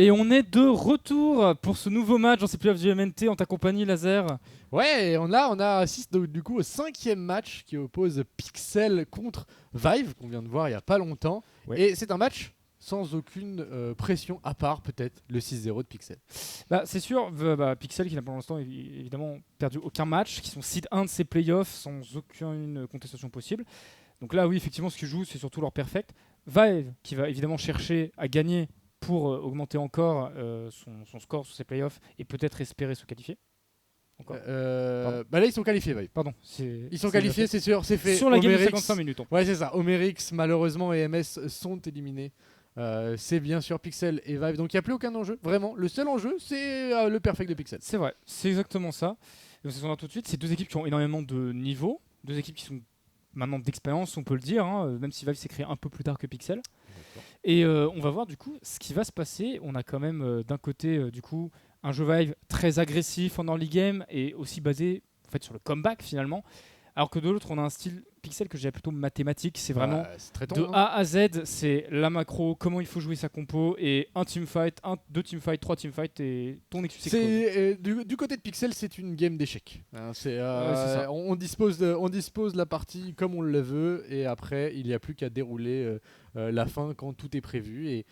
Et on est de retour pour ce nouveau match dans ces playoffs du MNT en ta compagnie, Laser. Ouais, on assiste du coup au 5e match qui oppose Pixel contre Vive, qu'on vient de voir il n'y a pas longtemps. Ouais. Et c'est un match sans aucune pression, à part peut-être le 6-0 de Pixel. C'est sûr, Pixel qui n'a pour l'instant évidemment perdu aucun match, qui sont seed 1 de ces playoffs sans aucune contestation possible. Donc là, oui, effectivement, ce qu'ils jouent, c'est surtout leur perfect. Vive qui va évidemment chercher à gagner pour augmenter encore son score sur ces playoffs et peut-être espérer se qualifier. Là, ils sont qualifiés, Vive. Pardon. Ils sont qualifiés, c'est sûr, c'est fait. Sur la game de Omerix, 55 minutes. Ouais, c'est ça. Omerix, malheureusement, et MS sont éliminés. C'est bien sûr Pixel et Vive. Donc il n'y a plus aucun enjeu. Vraiment, le seul enjeu, c'est le perfect de Pixel. C'est vrai, c'est exactement ça. Donc, c'est ce qu'on a tout de suite. C'est deux équipes qui ont énormément de niveau, deux équipes qui sont maintenant d'expérience, on peut le dire, même si Vive s'est créé un peu plus tard que Pixel. D'accord. Et on va voir du coup ce qui va se passer. On a quand même d'un côté du coup un jeu Vive très agressif en early game et aussi basé en fait sur le comeback finalement. Alors que de l'autre, on a un style Pixel que je dirais plutôt mathématique. C'est vraiment c'est très de A à Z, c'est la macro, comment il faut jouer sa compo et un teamfight, deux teamfights, trois teamfights et ton Nexus explose. Du côté de Pixel, c'est une game d'échecs. Hein, c'est ça. On dispose la partie comme on le veut et après, il n'y a plus qu'à dérouler la fin quand tout est prévu. Et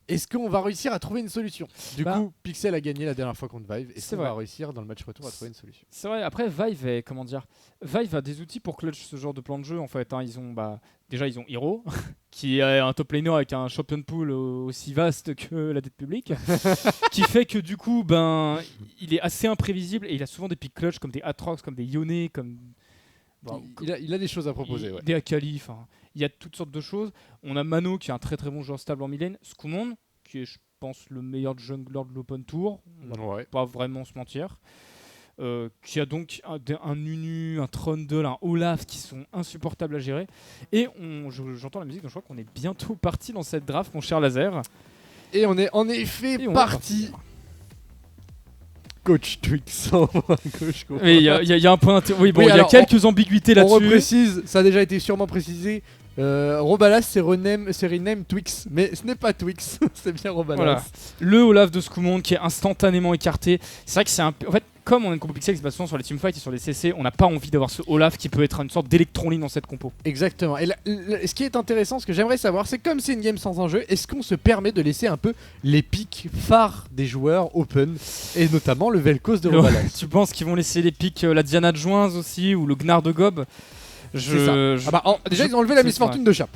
est-ce qu'on va réussir à trouver une solution ? Du coup, Pixel a gagné la dernière fois contre Vive. Est-ce qu'on va réussir dans le match retour à trouver une solution ? C'est vrai. Après, Vive a des outils pour clutch ce genre de plan de jeu. En fait, ils ont déjà ils ont Hero, qui est un top laner avec un champion pool aussi vaste que la dette publique, qui fait que du coup, il est assez imprévisible et il a souvent des pics clutch comme des Atrox, comme des Yone, comme il a des choses à proposer. Des Akali, il y a toutes sortes de choses. On a Mano qui est un très très bon joueur stable en mid-lane. Skumon qui est je pense le meilleur jungler de l'open tour. On va pas vraiment se mentir. Qui a donc un Nunu, un Trundle, un Olaf qui sont insupportables à gérer. Et j'entends la musique donc je crois qu'on est bientôt parti dans cette draft mon cher Laser. Et on est en effet parti. Coach Twix. Il y a un point oui, il y a quelques ambiguïtés là-dessus. On reprécise, ça a déjà été sûrement précisé. Robalas c'est rename Twix, mais ce n'est pas Twix, c'est bien Robalas. Voilà. Le Olaf de Skumon qui est instantanément écarté. C'est vrai que c'est un peu. En fait, comme on a une compo Pixel qui se base souvent sur les teamfights et sur les CC, on n'a pas envie d'avoir ce Olaf qui peut être une sorte d'électron-ligne dans cette compo. Exactement. Et ce qui est intéressant, ce que j'aimerais savoir, c'est comme c'est une game sans enjeu, est-ce qu'on se permet de laisser un peu les pics phares des joueurs open, et notamment le Vel'Koz de Robalas. Tu penses qu'ils vont laisser les pics la Diana de Joins aussi ou le Gnar de Gob? Déjà, ils ont enlevé la misfortune de Chap.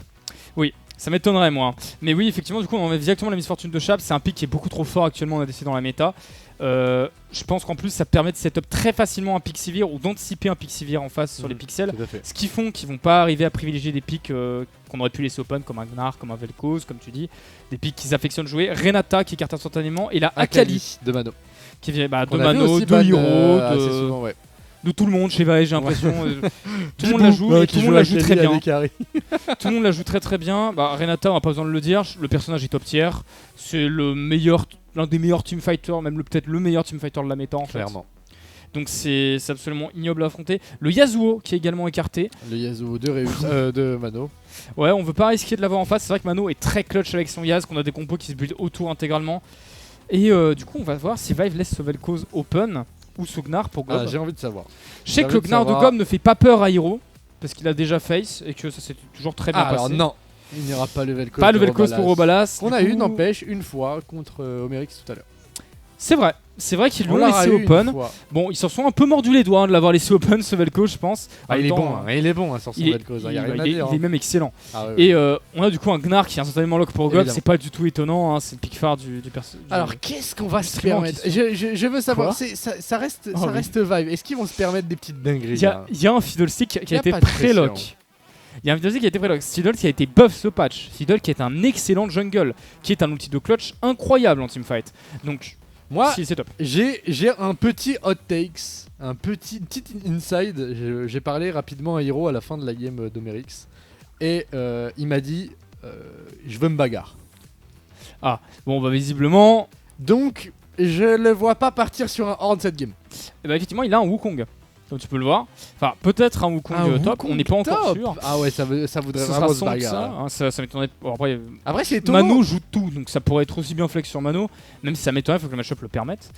Oui, ça m'étonnerait moi. Mais oui, effectivement, du coup, on enlève directement la misfortune de Chap. C'est un pic qui est beaucoup trop fort actuellement, on a décidé dans la méta. Je pense qu'en plus, ça permet de setup très facilement un Pixivir ou d'anticiper un Pixivir en face sur les pixels. Ce qui font qu'ils vont pas arriver à privilégier des pics qu'on aurait pu laisser open, comme un Gnar, comme un Vel'Koz, comme tu dis. Des pics qu'ils affectionnent jouer. Renata qui écarte instantanément et la Akali de Mano. Qui vient de Mano, de Hero, de tout le monde chez Vive, j'ai l'impression. Tout le monde la joue et tout le monde la joue très bien. Tout le monde la joue très très bien. Renata, on n'a pas besoin de le dire, le personnage est top tier. C'est l'un des meilleurs teamfighters, même peut-être le meilleur teamfighter de la méta en fait. Clairement. Donc c'est absolument ignoble à affronter. Le Yasuo qui est également écarté. Le Yasuo de Mano. Ouais, on veut pas risquer de l'avoir en face. C'est vrai que Mano est très clutch avec son Yaz, qu'on a des compos qui se build autour intégralement. Et du coup, on va voir si Vive laisse ce Vel'Koz open ou ce Gnar pour Gob. J'ai envie de savoir. Je sais que le Gnar de Gob ne fait pas peur à Hero parce qu'il a déjà face et que ça s'est toujours très bien passé. Alors non, il n'y aura pas le Vel'Koz. Pas le Vel'Koz pour Robalas. On a eu, n'empêche, une fois contre Omerix tout à l'heure. C'est vrai qu'ils l'ont laissé open. Bon, ils s'en sont un peu mordus les doigts de l'avoir laissé open ce Vel'Koz, je pense. Il est bon sur son Vel'Koz, il y a rien à dire. Il est même excellent. Et on a du coup un Gnar qui est instantanément lock pour Gob, c'est pas du tout étonnant, c'est le pick phare du personnage. Alors qu'est-ce qu'on va se permettre ? Je veux savoir, ça reste Vive. Est-ce qu'ils vont se permettre des petites dingueries ? Il y a un Fiddlestick qui a été pré-lock. Il y a un Fiddlestick qui a été pré-lock. Fiddle qui a été buff ce patch. Fiddle qui est un excellent jungle, qui est un outil de clutch incroyable en teamfight. Donc moi, c'est top. J'ai un petit hot takes, un petit inside. J'ai parlé rapidement à Hero à la fin de la game d'Omerix. Et il m'a dit je veux me bagarre. Ah, bon, visiblement. Donc, je le vois pas partir sur un Horn cette game. Et effectivement, il a un Wukong. comme tu peux le voir. Enfin, peut-être un Wukong top, on n'est pas encore top. sûr. Ah ouais, ça voudrait Ce vraiment sera se sans que ça, bagarre. hein, ça m'étonnerait. Bon, Après, c'est étonnant. Mano joue tout, donc ça pourrait être aussi bien flex sur Mano, même si ça m'étonnerait, il faut que le match-up le permette.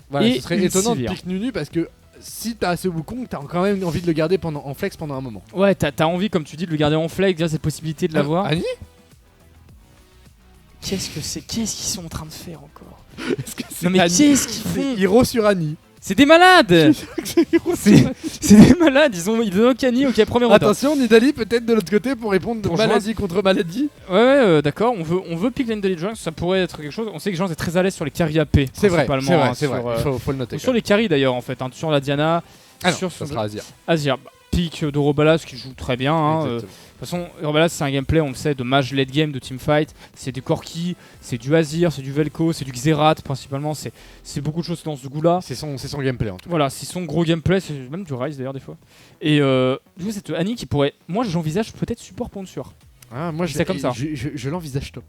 Voilà, Et ce serait une étonnant de Sivir. pick Nunu parce que si t'as ce Wukong, t'as quand même envie de le garder en flex pendant un moment. Ouais, t'as envie, comme tu dis, de le garder en flex, déjà cette possibilité de l'avoir. Annie Qu'est-ce qu'ils sont en train de faire encore? Est-ce que c'est Non mais Annie qu'est-ce qu'ils font? C'est Hiro sur Annie. C'est des malades! C'est Hiro sur C'est Annie. c'est des malades, ils donnent Okani, ok, premier retard. Attention, Nidali peut-être de l'autre côté pour répondre de Pour maladie contre maladie. Ouais, d'accord, on veut pick Lane Jungle, ça pourrait être quelque chose. On sait que Jean est très à l'aise sur les carries AP. C'est vrai, principalement, hein, c'est vrai. sur, Faut le noter. ou sur les carries d'ailleurs en fait, hein, sur la Diana, Ah non, sur ça sera Azir. Azir. Pick de Robalas qui joue très bien. Hein, de Exactement. toute façon, Robalas c'est un gameplay, on le sait, de mage late game, de teamfight. C'est du Corki, c'est du Azir, c'est du Vel'Koz, c'est du Xerath principalement. C'est beaucoup de choses dans ce goût-là. C'est son gameplay en tout cas. Voilà, c'est son gros gameplay, c'est même du Rise d'ailleurs des fois. Et du coup, cette Annie qui pourrait. Moi j'envisage peut-être support Ponsur. Ah, moi C'est comme ça. Je l'envisage top.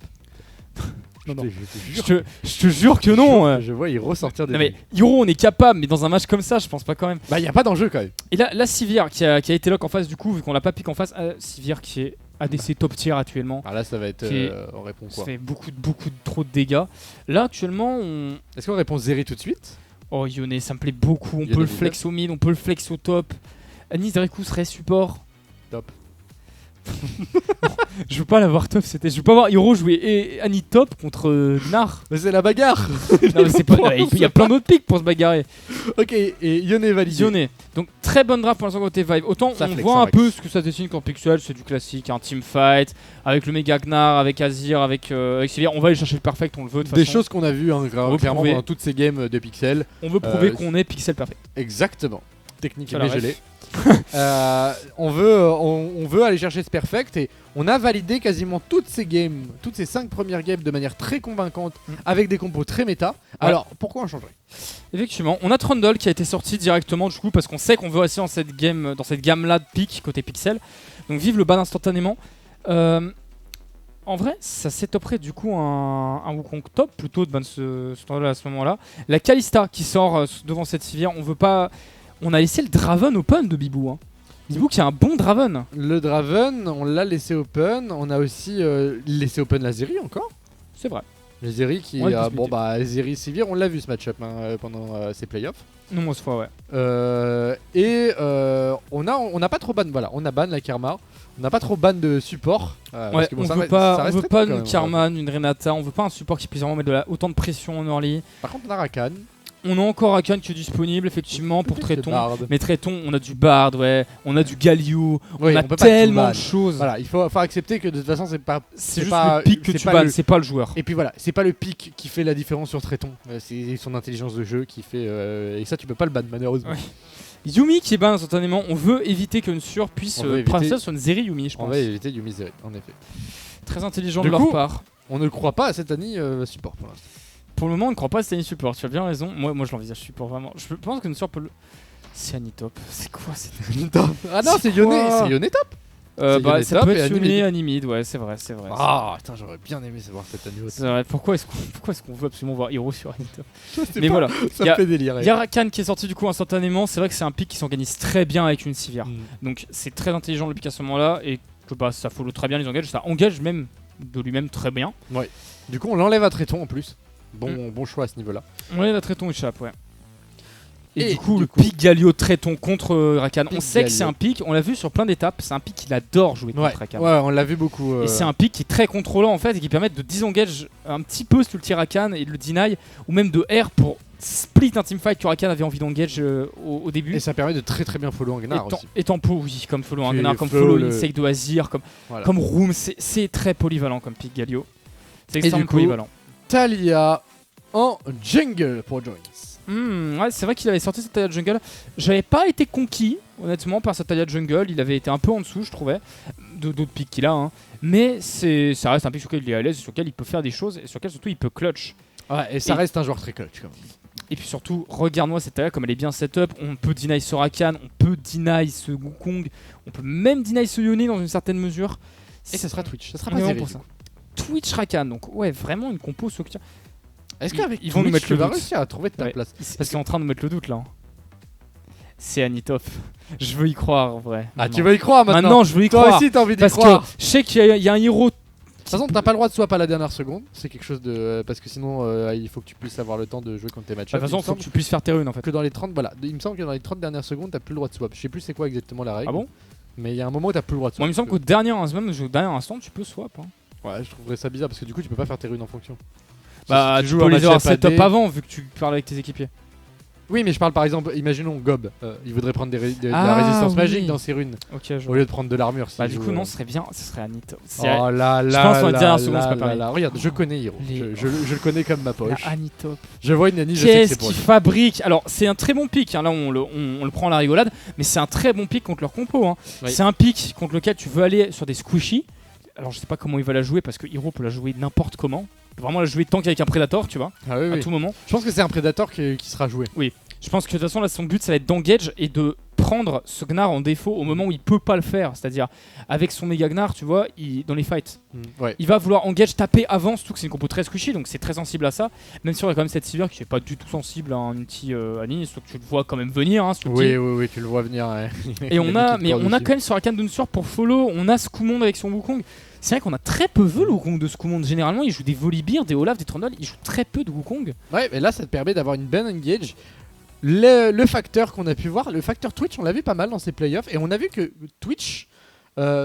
Non, non. Je te jure. Je te jure que non! Je vois il ressortir des Non mais Hiro on est capable, mais dans un match comme ça, je pense pas quand même. Bah y a pas d'enjeu quand même. Et là Sivir qui a été lock en face du coup, vu qu'on l'a pas pick en face, Sivir qui est ADC top tier actuellement. Ah là ça va être Qui est- on répond Ça quoi. fait beaucoup trop de dégâts. Là actuellement on. Est-ce qu'on répond Zeri tout de suite? Oh Yone, ça me plaît beaucoup. On Yone peut le mid. flex au mid, on peut le flex au top. Anis Dreku serait support. Top. Je veux pas l'avoir top, je veux pas voir Hiro jouer et Annie top contre Nar. Mais c'est la bagarre. Non mais c'est pas. Il y a plein d'autres picks pour se bagarrer. Ok, et Yone est validé. Yone. Donc très bonne draft pour l'instant côté Vibe. Autant Ça on flex voit en un max. peu ce que ça dessine quand Pixel, c'est du classique, un teamfight avec le méga Gnar, avec Azir, avec Sivir. On va aller chercher le perfect, on le veut de toute Des façon. choses qu'on a vues hein, On veut clairement prouver. pendant toutes ces games de Pixel. On veut prouver Euh, qu'on est Pixel perfect. Exactement. Technique Sur la mais ref. gelée. On veut aller chercher ce perfect et on a validé quasiment toutes ces games, toutes ces 5 premières games de manière très convaincante avec des compos très méta. Ouais. Alors pourquoi on changerait? Effectivement, on a Trundle qui a été sorti directement du coup parce qu'on sait qu'on veut rester dans cette gamme là de pick côté Pixel. Donc vive le ban instantanément. En vrai, ça setuperait du coup un Wukong top plutôt de ban ce Trundle à ce moment-là. La Kalista qui sort devant cette Sivir, on a laissé le Draven open de Bibou. Hein. Bibou qui a un bon Draven. Le Draven, on l'a laissé open. On a aussi laissé open la Zeri encore. C'est vrai. La Zeri qui Ouais, a possibilité. bon bah Zeri Sivir, on l'a vu ce match-up pendant ces playoffs. Non, moi, cette fois, ouais. On n'a pas trop ban, voilà, on a ban la Karma. On n'a pas trop ban de support. Ouais, parce que bon, on ça veut reste- pas, ça on reste veut très pas tôt, quand une même. Karma, une Renata, on veut pas un support qui puisse vraiment mettre autant de pression en early. Par contre, on a Rakan. On a encore Rakan qui est disponible effectivement pour Peut-être Tréton. le Bard. Mais Tréton, on a du Bard, ouais, on a du Galio, Oui, on a peut pas tout tellement ban. de choses. Voilà, il faut accepter que de toute façon, c'est pas. C'est juste pas- le pic que c'est tu pas bannes, le- c'est pas le joueur. Et puis voilà, c'est pas le pic qui fait la différence sur Tréton. C'est son intelligence de jeu qui fait. Et ça, tu peux pas le ban malheureusement. Ouais. Yumi qui est ban instantanément, on veut éviter qu'une sur puisse On veut éviter- princesse sur une Zeri Yumi, je On pense. va éviter du Misery, en effet. Très intelligent Du de coup, leur part. On ne croit pas à cette année support pour l'instant. Pour le moment, on ne croit pas à Stany Support, tu as bien raison. Moi je l'envisage support vraiment. Je pense que Sur peut le. C'est Anitop. C'est quoi cette Ah non, C'est c'est Yone, quoi c'est Yone top. Bah, Yone ça top peut et être Animid. Yone Animid, ouais, c'est vrai. Ah, putain, j'aurais bien aimé savoir cette année aussi. C'est vrai. Pourquoi est-ce qu'on veut absolument voir Hero sur Anitop? Je sais Mais pas, voilà. ça Y a- me fait délirer. Il y a Rakan qui est sorti du coup instantanément. C'est vrai que c'est un pick qui s'organise très bien avec une Sivir. Mm. Donc c'est très intelligent le pick à ce moment-là et que bah, ça follow très bien les engages. Ça engage même de lui-même très bien. Du coup, on l'enlève à Tréton en plus. Bon choix à ce niveau-là. Ouais, la Tréton échappe, ouais. Et, Et du coup, du le coup- pick Galio Tréton contre Rakan. On Pick sait que c'est Galio. un pick, on l'a vu sur plein d'étapes, c'est un pick qu'il adore jouer Ouais, contre Rakan. on l'a vu beaucoup. Et c'est un pick qui est très contrôlant en fait et qui permet de disengage un petit peu ce ulti Rakan et de le deny ou même de R pour split un teamfight que Rakan avait envie d'engage au début. Et ça permet de très très bien follow en Gnar aussi. Et tempo, oui, comme follow un Puis Gnar, comme flow, follow le- Insect de Azir, Voilà. comme Room, c'est très polyvalent comme pick Galio. C'est du extrêmement coup, polyvalent. Talia en jungle pour Joins. Ouais, c'est vrai qu'il avait sorti cette Talia Jungle. J'avais pas été conquis, honnêtement, par cette Talia Jungle. Il avait été un peu en dessous, je trouvais, d'autres picks qu'il a. Hein. Mais ça reste un pick sur lequel il est à l'aise, sur lequel il peut faire des choses et sur lequel surtout il peut clutch. Ouais, et ça Et- reste un joueur très clutch quand même. Et puis surtout, regarde-moi cette Talia comme elle est bien setup. On peut deny ce Rakan, on peut deny ce Wukong, on peut même deny ce Yone dans une certaine mesure. Et ça sera Twitch, ça sera On pas est Zeri, vraiment pour du ça. coup. Twitch Rakan, donc ouais, vraiment une compo Sokia. Est-ce qu'avec ils vont nous Twitch, mettre tu le vas doute. réussir à trouver ta Ouais. place? Parce qu'il est en train de nous mettre le doute là. hein. C'est Anitop. Je veux y croire en vrai. Ah, tu veux y croire maintenant? Maintenant, je veux y Toi croire. aussi, t'as envie d'y Parce croire. que je sais qu'il y a un héros. De toute façon, t'as pas le droit de swap à la dernière seconde. C'est quelque chose de. Parce que sinon, il faut que tu puisses avoir le temps de jouer contre tes match-ups. De toute façon, il faut que tu puisses faire tes runes en fait. que dans les 30, voilà. Il me semble que dans les 30 dernières secondes, t'as plus le droit de swap. Je sais plus c'est quoi exactement la règle. Ah bon? Mais il y a un moment où t'as plus le droit de swap. Moi, il me semble qu'au dernier instant, tu peux swap. Hein. Ouais, je trouverais ça bizarre parce que du coup, tu peux pas faire tes runes en fonction. Bah, Si tu joues peux un les avoir match-up setup AD. avant vu que tu parles avec tes équipiers. Oui, mais je parle par exemple, imaginons Gob. Il voudrait prendre de la Ah, résistance oui. magique dans ses runes Ok, je au vois. lieu de prendre de l'armure. Bah, s'il du joue, coup, non, ce serait bien. Ce serait Anitop. Oh là là. Je pense qu'en là dernière seconde, là c'est pas là pareil. là. Regarde, je connais Hiro. Les- Je le connais comme ma poche. Anitop. Je vois une Nani, je sais que Qu'est-ce c'est pour qu'il lui. fabrique? Alors, c'est un très bon pick. Hein. Là, on le prend à la rigolade. Mais c'est un très bon pick contre leur compo. Hein. Oui. C'est un pick contre lequel tu veux aller sur des squishy. Alors, je sais pas comment il va la jouer parce que Hiro peut la jouer n'importe comment. Il peut vraiment la jouer tant qu'avec un Predator, tu vois, Ah oui, à oui. tout moment. Je pense que c'est un Predator qui sera joué. Je pense que de toute façon, là, son but, ça va être d'engage et de prendre ce Gnar en défaut au moment où il peut pas le faire. C'est-à-dire, avec son méga Gnar, tu vois, dans les fights, Ouais. il va vouloir engage taper avant, surtout que c'est une compo très squishy, donc c'est très sensible à ça. Même si on a quand même cette Sivir qui est pas du tout sensible à un ulti Annie, sauf que tu le vois quand même venir. Hein, ce ulti. Oui, tu le vois venir. Ouais. Et on a quand même sur Arcane Downsur pour follow, on a Skumonde avec son Wukong. C'est vrai qu'on a très peu vu le Wukong de Skumonde. Généralement, il joue des Volibear, des Olaf, des Trundle, il joue très peu de Wukong. Ouais, mais là, ça te permet d'avoir une bonne engage. Le facteur qu'on a pu voir, le facteur Twitch, on l'a vu pas mal dans ces playoffs. Et on a vu que Twitch,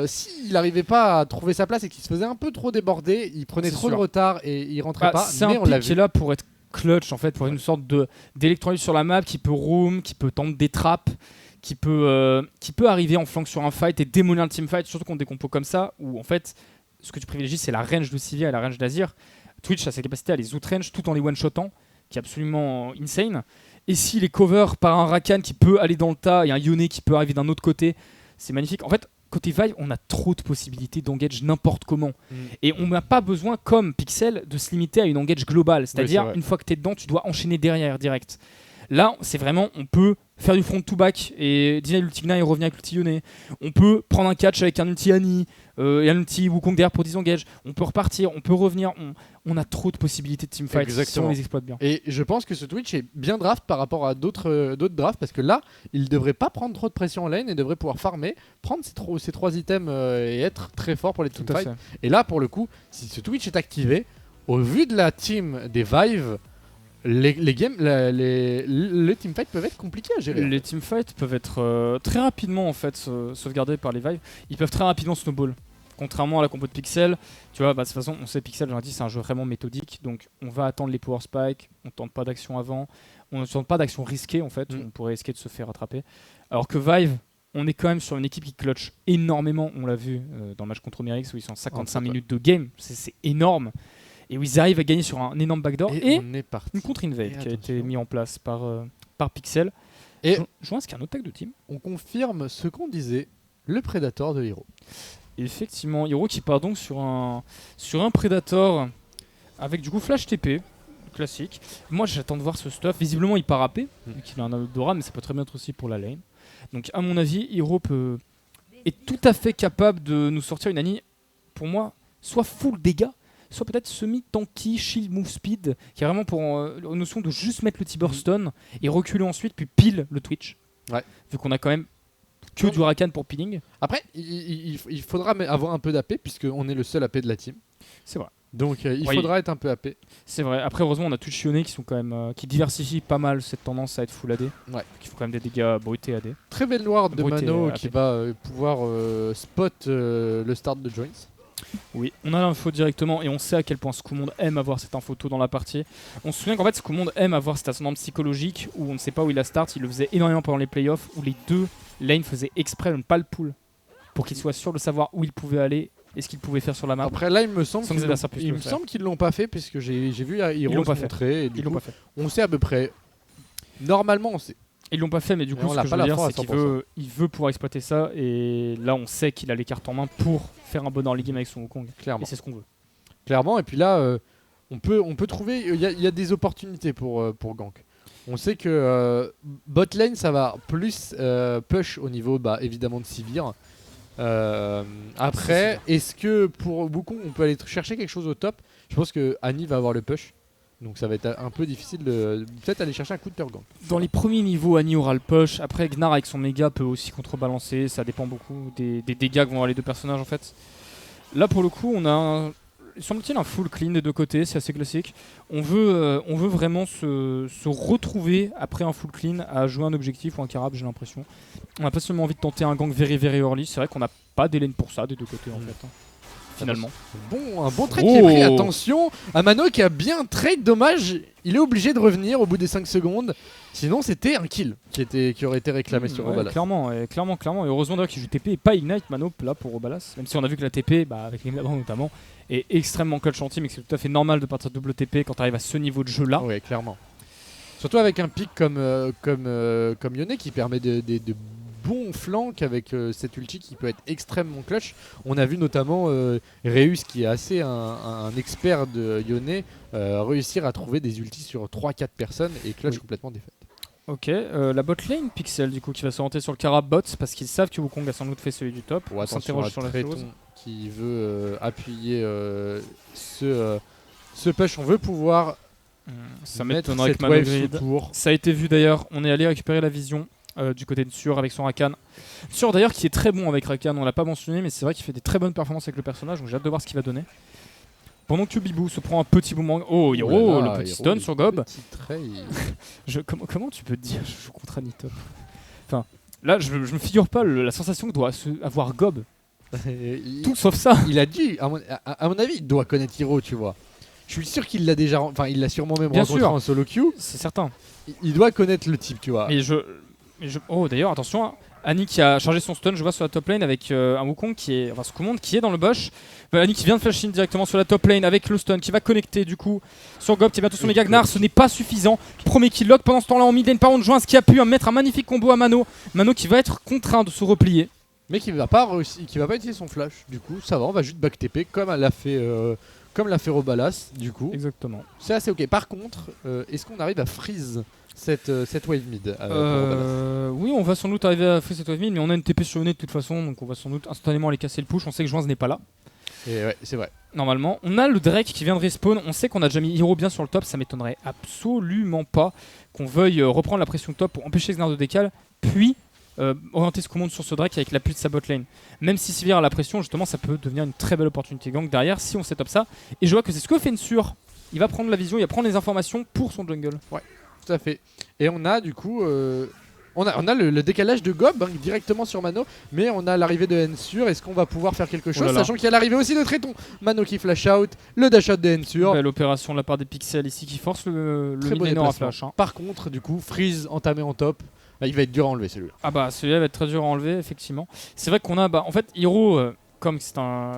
s'il n'arrivait pas à trouver sa place et qu'il se faisait un peu trop déborder, il prenait C'est trop de sûr. retard et il rentrait Bah, pas. c'est Mais un on l'a pick qui est vu. là pour être clutch en fait, pour une sorte d'électrolyte sur la map qui peut roam, qui peut tendre des trappes, qui peut arriver en flank sur un fight et démolir un team fight, surtout contre des compos comme ça où en fait ce que tu privilégies c'est la range de Sivir et la range d'Azir. Twitch a sa capacité à les outrange tout en les one-shotant, qui est absolument insane. Et s'il est cover par un Rakan qui peut aller dans le tas et un Yone qui peut arriver d'un autre côté, c'est magnifique. En fait, côté Vive, on a trop de possibilités d'engage n'importe comment. Et on n'a pas besoin, comme Pixel, de se limiter à une engage globale. C'est-à-dire, c'est vrai. une fois que tu es dedans, tu dois enchaîner derrière direct. Là, c'est vraiment, on peut faire du front to back et dîner l'ulti Gna et revenir avec l'ulti Yone. On peut prendre un catch avec un ulti Annie et un ulti Wukong derrière pour disengage. On peut repartir, on peut revenir. On a trop de possibilités de teamfight si Exactement. on les exploite bien. Et je pense que ce Twitch est bien draft par rapport à d'autres drafts parce que là, il devrait pas prendre trop de pression en lane et devrait pouvoir farmer, prendre ces trois items et être très fort pour les Tout à teamfights. fait. Et là, pour le coup, si ce Twitch est activé, au vu de la team des Vive, les teamfights peuvent être compliqués à gérer. Les teamfights peuvent être très rapidement en fait sauvegardés par les Vive. Ils peuvent très rapidement snowball. Contrairement à la compo de Pixel, tu vois, bah, de toute façon, on sait Pixel, j'en ai dit, c'est un jeu vraiment méthodique. Donc, on va attendre les power spikes, on tente pas d'action avant, on ne tente pas d'action risquée en fait. On pourrait risquer de se faire attraper. Alors que Vive, on est quand même sur une équipe qui clutch énormément. On l'a vu dans le match contre Merix où ils sont à 55 minutes de game, c'est énorme. Et où ils arrivent à gagner sur un énorme backdoor et on est parti. une contre-invade qui a été attention. mis en place par Pixel. Et je vois qu'il y a un autre tag de team. on confirme ce qu'on disait, le Predator de Hero. Et effectivement, Hero qui part donc sur un Predator avec du coup Flash TP, classique. Moi j'attends de voir ce stuff. Visiblement il part AP, vu qu'il a un Aura, mais ça peut très bien être aussi pour la lane. Donc à mon avis, Hero est tout à fait capable de nous sortir une Annie, pour moi, soit full dégâts, soit peut-être semi-tanky, shield, move speed, qui est vraiment pour la notion de juste mettre le T-Burstone et reculer ensuite, puis pile le Twitch. Ouais. Vu qu'on a quand même que du Rakan pour peeling. Après, il faudra avoir un peu d'AP puisqu'on est le seul AP de la team. C'est vrai. Donc il Ouais, faudra être un peu AP. C'est vrai. Après, heureusement, on a Twitch Yone qui sont quand même qui diversifient pas mal cette tendance à être full AD. Ouais. Qui font quand même des dégâts brutés AD. Très belle ward de Brut et Mano AP. qui va pouvoir spot le start de Joins. Oui, on a l'info directement et on sait à quel point Skumonde aime avoir cette info tôt dans la partie. On se souvient qu'en fait Skumonde aime avoir cet ascendant psychologique où on ne sait pas où il a start. Il le faisait énormément pendant les playoffs où les deux lanes faisaient exprès de ne pas le pull pour qu'il soit sûr de savoir où il pouvait aller et ce qu'il pouvait faire sur la map. Après là, il me semble Sans qu'ils que les adversaires puissent il le me faire. semble qu'ils l'ont pas fait puisque j'ai vu l'ont Hero se pas fait. montrer. Et du Ils l'ont coup, pas fait. on sait à peu près. Normalement, on sait. Ils l'ont pas fait, mais du Mais coup, on ce l'a que je pas veux la dire, fin à c'est qu'il 100%. il veut pouvoir exploiter ça. Et là, on sait qu'il a les cartes en main pour faire un bon early game avec son Wukong. Clairement. Et c'est ce qu'on veut. Clairement. Et puis là, on peut trouver. Il y a des opportunités pour gank. On sait que bot lane, ça va plus push au niveau, évidemment, de Sivir. Après, est-ce que pour Wukong, on peut aller chercher quelque chose au top? Je pense que Annie va avoir le push. Donc ça va être un peu difficile de peut-être aller chercher un coup de Turgan. Dans les premiers niveaux, Annie aura le push. Après, Gnar avec son méga peut aussi contrebalancer. Ça dépend beaucoup des dégâts que vont avoir les deux personnages en fait. Là pour le coup, on a semble-t-il un full clean des deux côtés, c'est assez classique. On veut vraiment se retrouver après un full clean à jouer un objectif ou un carab, j'ai l'impression. On n'a pas seulement envie de tenter un gang very very early, c'est vrai qu'on n'a pas d'Hélène pour ça des deux côtés en fait. Finalement. Un bon trade qui est pris, attention. Amano qui a bien trade, dommage, il est obligé de revenir au bout des 5 secondes. Sinon c'était un kill qui aurait été réclamé sur Robalas. Clairement. Et heureusement d'ailleurs qu'il joue TP et pas Ignite Mano là pour Robalas. Même si on a vu que la TP, avec les Mlaban notamment, est extrêmement clutch en team et que c'est tout à fait normal de partir double TP quand tu arrives à ce niveau de jeu là. Oui, clairement. Surtout avec un pick comme Yone qui permet de bon flank avec cette ulti qui peut être extrêmement clutch. On a vu notamment Reus qui est assez un expert de Yone réussir à trouver des ultis sur 3-4 personnes et clutch complètement défaite. Ok, la bot lane Pixel du coup qui va s'orienter sur le Carab bot parce qu'ils savent que Wukong a sans doute fait celui du top. On s'interroge sur la chose. Qui veut appuyer ce push, on veut pouvoir ça m'étonnerait que Manogrid. Ça a été vu d'ailleurs, on est allé récupérer la vision du côté de Sur avec son Rakan. Sur d'ailleurs qui est très bon avec Rakan, on l'a pas mentionné mais c'est vrai qu'il fait des très bonnes performances avec le personnage donc j'ai hâte de voir ce qu'il va donner. Pendant que Bibou se prend un petit boomerang. Oh Hiro, le petit stun sur Gob. Comment tu peux te dire je joue contre Anitop. Enfin, là je me figure pas la sensation que doit avoir Gob. Tout sauf ça. Il a dû, à mon avis, il doit connaître Hiro, tu vois. Je suis sûr qu'il l'a déjà, il l'a sûrement même rencontré en solo queue. C'est certain. Il doit connaître le type, tu vois. Oh d'ailleurs attention, hein. Annie qui a chargé son stun, je vois sur la top lane avec un Wukong qui est, Skumond qui est dans le bush. Annie qui vient de flash in directement sur la top lane avec le stun qui va connecter du coup sur Gob qui est bientôt son méga Gnar. Ce n'est pas suffisant. Premier kill lock pendant ce temps-là en mid lane par contre Joins qui a pu mettre un magnifique combo à Mano. Mano qui va être contraint de se replier. Mais qui va pas utiliser son flash. Du coup ça va, on va juste back TP comme l'a fait Robalas du coup. Exactement. C'est assez ok. Par contre, est-ce qu'on arrive à freeze cette wave mid Oui, on va sans doute arriver à freeze cette wave mid, mais on a une TP sur Yone de toute façon, donc on va sans doute instantanément aller casser le push. On sait que Joins n'est pas là. Et ouais, c'est vrai. Normalement, on a le Drake qui vient de respawn. On sait qu'on a déjà mis Hiro bien sur le top. Ça m'étonnerait absolument pas qu'on veuille reprendre la pression top pour empêcher Gnar de décal, puis orienter Skumond sur ce Drake avec l'appui de sa bot lane. Même si Sivir a la pression, justement, ça peut devenir une très belle opportunité gang derrière si on set up ça. Et je vois que c'est ce que fait Ensure. Il va prendre la vision, il va prendre les informations pour son jungle. Ouais, tout à fait. Et on a du coup, on a le décalage de Gob directement sur Mano, mais on a l'arrivée de Ensure. Est-ce qu'on va pouvoir faire quelque chose, sachant qu'il y a l'arrivée aussi de Tréton. Mano qui flash out, le dash out de Ensure. Belle opération de la part des Pixels ici qui force le mid à flash. Par contre, du coup, Freeze entamé en top. Il va être dur à enlever celui-là. Celui-là va être très dur à enlever effectivement. C'est vrai qu'on a en fait Hiro comme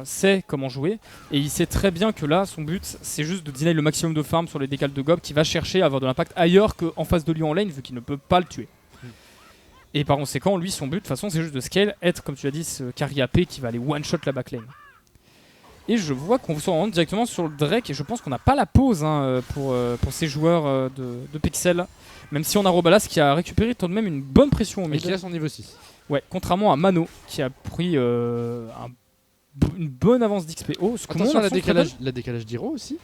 sait comment jouer et il sait très bien que là son but c'est juste de deny le maximum de farm sur les décals de Gob qui va chercher à avoir de l'impact ailleurs qu'en face de lui en lane vu qu'il ne peut pas le tuer. Et par conséquent lui son but de toute façon c'est juste de scale, être comme tu l'as dit ce carry AP qui va aller one shot la back lane. Et je vois qu'on se rend directement sur le Drake et je pense qu'on n'a pas la pause pour ces joueurs de Pixel. Même si on a Robalas qui a récupéré tout de même une bonne pression au mid. Et qui a son niveau 6. Ouais, contrairement à Mano qui a pris une bonne avance d'XP. Oh, attention à la décalage d'Hiro aussi.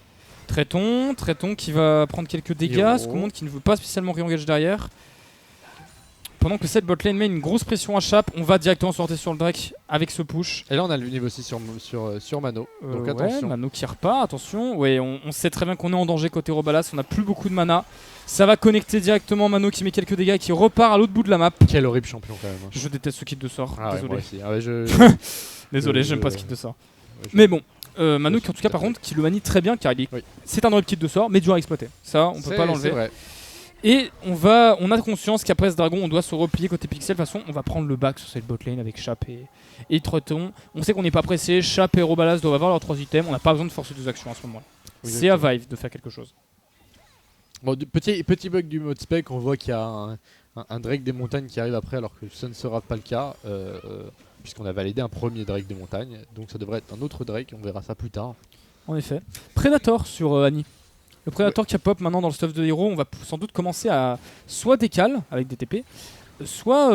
Tréton qui va prendre quelques dégâts. Skumond qui ne veut pas spécialement re-engage derrière. Pendant que cette botlane met une grosse pression à Chap, on va directement sortir sur le Drake avec ce push. Et là on a le niveau aussi sur Mano. Donc attention. Mano qui repart, attention. Ouais, on sait très bien qu'on est en danger côté Robalas, on n'a plus beaucoup de mana. Ça va connecter directement Mano qui met quelques dégâts et qui repart à l'autre bout de la map. Quel horrible champion quand même. Je déteste ce kit de sort. Désolé. Désolé, j'aime pas ce kit de sort. Mais bon, Mano qui en tout cas par contre qui le manie très bien car c'est un horrible kit de sort mais dur à exploiter. Ça on peut pas l'enlever. C'est vrai. Et on a conscience qu'après ce dragon, on doit se replier côté Pixel. De toute façon, on va prendre le back sur cette botlane avec Chap et Tréton. On sait qu'on n'est pas pressé. Chap et Robalas doivent avoir leurs 3 items. On n'a pas besoin de forcer des actions à ce moment-là. C'est à Vive de faire quelque chose. Bon, petit bug du mode spec, on voit qu'il y a un Drake des montagnes qui arrive après alors que ça ne sera pas le cas. Puisqu'on a validé un premier Drake des montagnes. Donc ça devrait être un autre Drake, on verra ça plus tard. En effet. Predator sur Annie. Le Predator qui a pop maintenant dans le stuff de Hero, on va sans doute commencer à soit décal avec des TP, soit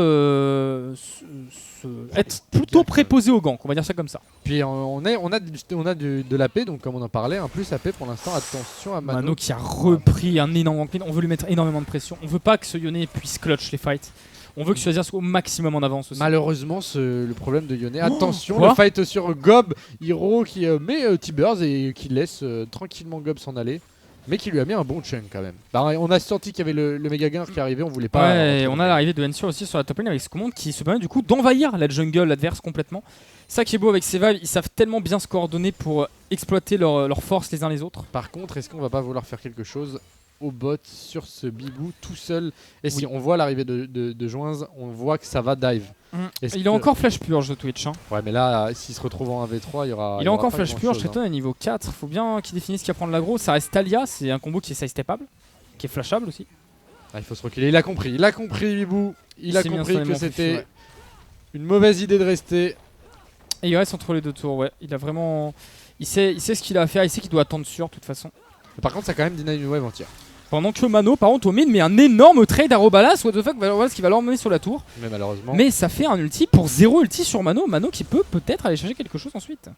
être plutôt préposé aux ganks, on va dire ça comme ça. Puis on a de l'AP, donc comme on en parlait, un plus AP pour l'instant. Attention à Mano. Mano qui a repris un énorme gank lead, on veut lui mettre énormément de pression. On veut pas que ce Yone puisse clutch les fights. On veut que Swazir soit au maximum en avance aussi. Malheureusement, le problème de Yone. Attention, quoi le fight sur Gob, Hiro qui met T-Burst et qui laisse tranquillement Gob s'en aller. Mais qui lui a mis un bon chunk quand même. Bah, on a senti qu'il y avait le méga gain qui arrivait, on voulait pas. Ouais, on a l'arrivée de Ensure aussi sur la top lane avec Skomond qui se permet du coup d'envahir la jungle adverse complètement. Ça qui est beau avec ces vibes, ils savent tellement bien se coordonner pour exploiter leurs forces les uns les autres. Par contre, est-ce qu'on va pas vouloir faire quelque chose au bot sur ce Bibou tout seul? Et si on voit l'arrivée de Joins, on voit que ça va dive. Il a encore flash purge de Twitch. Hein. Ouais, mais là, s'il se retrouve en 1v3, il y aura. Il a encore flash purge, Triton à niveau 4. Faut bien qu'il définisse qui va prendre l'aggro. Ça reste Talia, c'est un combo qui est side-stepable, qui est flashable aussi. Ah, il faut se reculer. Il a compris, Bibou. Il a compris que c'était une mauvaise idée de rester. Et il reste entre les deux tours, ouais. Il a vraiment. Il sait ce qu'il a à faire, il sait qu'il doit attendre sur de toute façon. Mais par contre, ça a quand même deny une wave entière. Pendant que Mano, par contre, au mid, met un énorme trade à Robalas. What the fuck, Robalas qui va l'emmener sur la tour. Mais malheureusement. Mais ça fait un ulti pour 0 ulti sur Mano. Mano qui peut peut-être aller chercher quelque chose ensuite.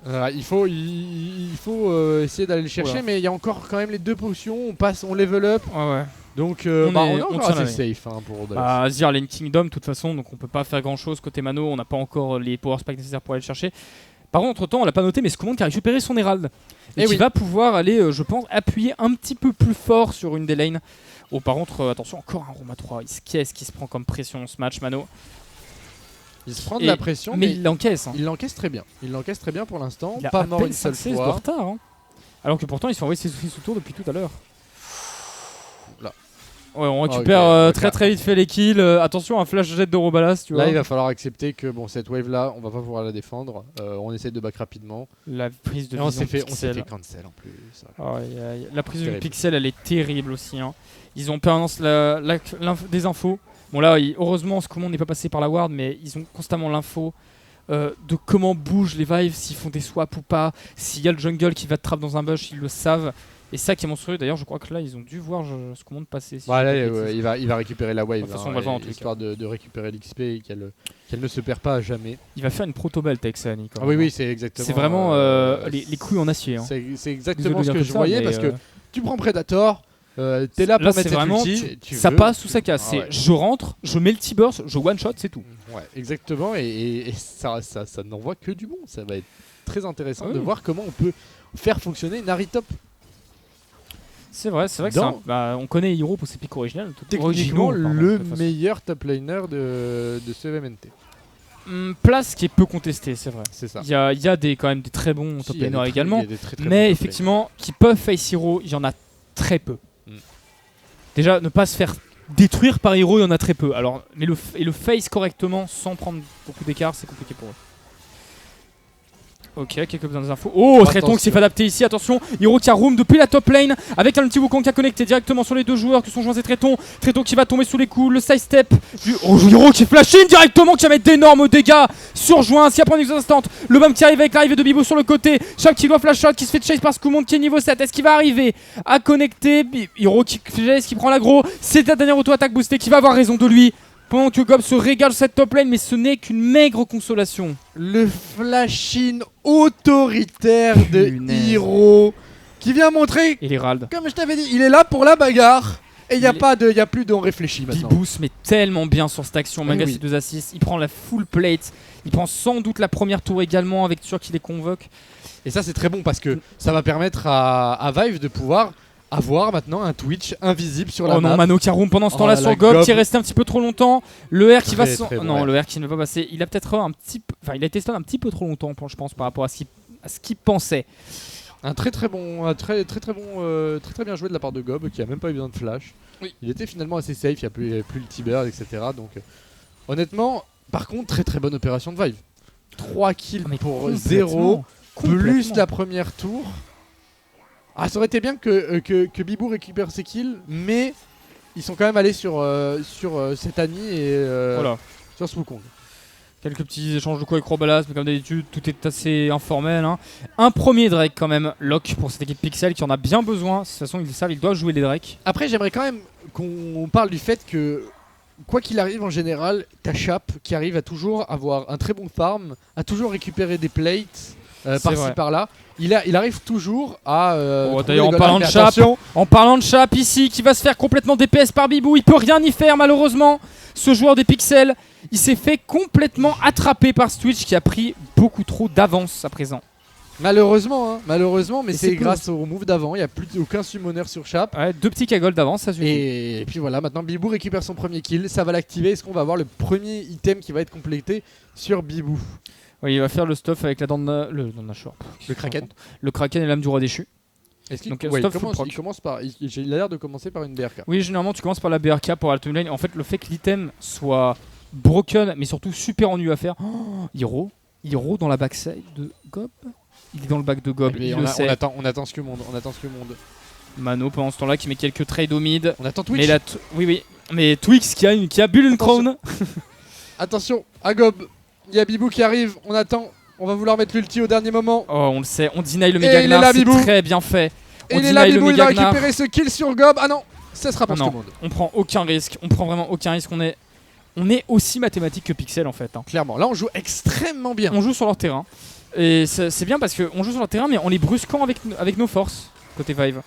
Il faut essayer d'aller le chercher, mais il y a encore quand même les 2 potions. On level up. Ouais. Donc on est encore assez safe pour Robalas. Azir lane Kingdom de toute façon, donc on peut pas faire grand chose côté Mano. On n'a pas encore les power spikes nécessaires pour aller le chercher. Par contre, entre temps, on l'a pas noté, mais Skomond qui a récupéré son Herald. Et qui va pouvoir aller, je pense, appuyer un petit peu plus fort sur une des lanes. Oh, par contre, attention, encore un Roma 3. Qu'est-ce qui se prend comme pression ce match, Mano? Il se prend de la pression, mais il l'encaisse. Hein. Il l'encaisse très bien. Il l'encaisse très bien pour l'instant. Il a pas mort une seule fois. De retard, hein. Alors que pourtant, ils sont envoyés ses soucis sous tour depuis tout à l'heure. Ouais, on récupère très vite fait les kills. Attention, un flash jet de Robalas, tu vois. Là, il va falloir accepter que cette wave là, on va pas pouvoir la défendre. On essaie de back rapidement. La prise de on vision s'est fait cancel en plus. La prise de pixel, elle est terrible aussi. Hein. Ils ont permanence des infos. Bon là, heureusement, Skomond n'est pas passé par la ward, mais ils ont constamment l'info de comment bougent les Vives, s'ils font des swaps ou pas. S'il y a le jungle qui va te trap dans un bush, ils le savent. Et ça qui est monstrueux, d'ailleurs je crois que là ils ont dû voir Skomond passer. Si il va récupérer la wave, de toute façon, on va le voir, histoire de récupérer l'XP et qu'elle ne se perd pas à jamais. Il va faire une proto-belle Texani. Oui, c'est exactement. C'est vraiment les couilles en acier. Hein. C'est exactement ce que je voyais parce que tu prends Predator, t'es là pour mettre cette ulti. Ça passe ou ça casse. Je rentre, je mets le T-Burst, je one-shot, c'est tout. Ouais, exactement, et ça n'envoie que du bon. Ça va être très intéressant de voir comment on peut faire fonctionner Naritop. C'est vrai que on connaît Hiro pour ses pics originales. Techniquement, le meilleur top laner de ce MNT. Place qui est peu contestée, c'est vrai. C'est ça. Il y a quand même des très bons top laners également. Mais effectivement, qui peuvent face Hiro, il y en a très peu. Déjà, ne pas se faire détruire par Hiro, il y en a très peu. Alors, mais le face correctement sans prendre beaucoup d'écart, c'est compliqué pour eux. Ok, quelques besoins d'infos. Oh, Triton qui s'est fait adapter ici, attention. Hiro qui a roam depuis la top lane avec un petit Wukong qui a connecté directement sur les deux joueurs que sont Joins et Triton. Triton qui va tomber sous les coups, le side step du Hiro qui flash in directement, qui va mettre d'énormes dégâts sur Joins. Qui va prendre une instant. Le bump qui arrive avec l'arrivée de Bibou sur le côté. Chaque qui doit flash shot qui se fait chase par Skomond qui est niveau 7. Est-ce qu'il va arriver à connecter? Hiro qui prend l'aggro. C'est la dernière auto-attaque boostée qui va avoir raison de lui. Pendant que Gob se régale sur cette top lane, mais ce n'est qu'une maigre consolation. Le flash-in autoritaire de Hiro qui vient montrer, et l'Herald, comme je t'avais dit, il est là pour la bagarre. Et il n'y a plus de on réfléchit maintenant. Bibou se met tellement bien sur cette action, malgré ses 2 assists. Il prend la full plate, il prend sans doute la première tour également, avec sûr qu'il les convoque. Et ça c'est très bon parce que ça va permettre à Vive de pouvoir avoir maintenant un Twitch invisible sur la map. Oh non, Mano qui a roam pendant ce temps-là sur Gob qui est resté un petit peu trop longtemps. Le R qui va non, le R qui ne va pas passer. Il a peut-être un petit peu, enfin il a été stun un petit peu trop longtemps, je pense, par rapport à ce qu'il pensait. Un très bon, très bien joué de la part de Gob qui a même pas eu besoin de flash. Oui. Il était finalement assez safe, il n'y avait plus le T-Bird, etc. Donc honnêtement, par contre, très bonne opération de Vive. 3 kills pour 0, plus la première tour. Ah, ça aurait été bien que Bibou récupère ses kills, mais ils sont quand même allés sur Setani et sur Wukong. Quelques petits échanges de coups avec Robalas, mais comme d'habitude, tout est assez informel. Hein. Un premier Drake quand même, lock pour cette équipe Pixel qui en a bien besoin. De toute façon, ils le savent, ils doivent jouer les Drakes. Après, j'aimerais quand même qu'on parle du fait que, quoi qu'il arrive en général, ta chape qui arrive à toujours avoir un très bon farm, à toujours récupérer des plates par-ci vrai. par-là. Il arrive toujours à. D'ailleurs, en parlant de Chap ici, qui va se faire complètement DPS par Bibou, il peut rien y faire malheureusement. Ce joueur des Pixels, il s'est fait complètement attraper par Twitch qui a pris beaucoup trop d'avance à présent. Malheureusement, mais Et c'est c'est grâce au move d'avant. Il n'y a plus aucun summoner sur Chap. Ouais, 2 petits cagoles d'avance, ça suffit. Et puis voilà, maintenant Bibou récupère son premier kill. Ça va l'activer. Est-ce qu'on va avoir le premier item qui va être complété sur Bibou? Oui, il va faire le stuff avec la dent de Le Kraken. Le Kraken et l'âme du roi déchu. Est-ce qu'il Donc, ouais, stuff il commence par. Il a l'air de commencer par une BRK. Oui, généralement tu commences par la BRK pour la top lane. En fait, le fait que l'item soit broken, mais surtout super ennuyeux à faire. Oh, Hiro dans la backside de Gob. Il est dans le back de Gob, il le sait. On attend ce que monde. Mano pendant ce temps-là qui met quelques trades au mid. On attend Twitch. Mais oui. Mais Twix qui a bulle une crown. Attention, à Gob. Il y a Bibou qui arrive. On attend. On va vouloir mettre l'ulti au dernier moment. Oh, on le sait. On deny le méga gnar, c'est très bien fait. Et il est là, Bibou. Il va récupérer ce kill sur Gob. Ah non, ça sera pour tout le monde. On prend aucun risque. On prend vraiment aucun risque. On est aussi mathématique que Pixel en fait. Hein. Clairement. Là, on joue extrêmement bien. On joue sur leur terrain. Et c'est bien parce qu'on joue sur leur terrain, mais en les brusquant avec nos forces, côté Vive.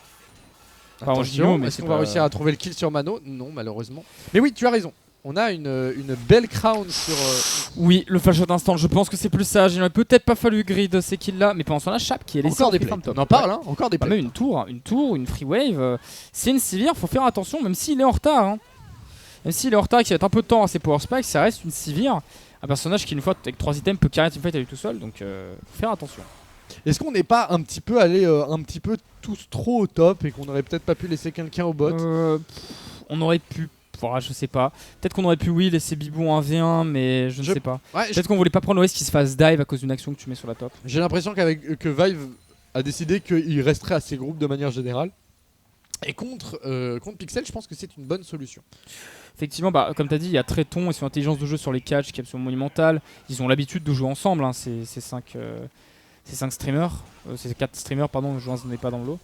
Attention, est-ce qu'on va réussir à trouver le kill sur Mano? Non, malheureusement. Mais oui, tu as raison. On a une belle crown sur... Oui, le flash shot instant, je pense que c'est plus sage. Il n'aurait peut-être pas fallu grid ces kills-là, mais pendant ce temps-là, Chap qui est laissé encore des plays. On en parle, hein, encore des plays. Même une tour, une free wave. C'est une Sivir, faut faire attention, même s'il est en retard. Hein. Même s'il est en retard et qu'il va être un peu de temps à ses power spikes, ça reste une Sivir. Un personnage qui, une fois avec 3 items, peut carry teamfight à lui tout seul, donc faut faire attention. Est-ce qu'on n'est pas un petit peu allé un petit peu tous trop au top et qu'on aurait peut-être pas pu laisser quelqu'un au bot? On aurait pu, voilà, je sais pas. Peut-être qu'on aurait pu, oui, laisser Bibou en 1v1, mais je ne sais pas. Ouais, peut-être qu'on voulait pas prendre le risque qu'il se fasse dive à cause d'une action que tu mets sur la top. J'ai l'impression que Vive a décidé qu'il resterait à ses groupes de manière générale. Et contre Pixel, je pense que c'est une bonne solution. Effectivement, comme tu as dit, il y a Tréton et son intelligence de jeu sur les catchs qui est absolument monumentale. Ils ont l'habitude de jouer ensemble, hein, ces 5 streamers. Ces 4 streamers, pardon, je ne n'est pas dans le lot.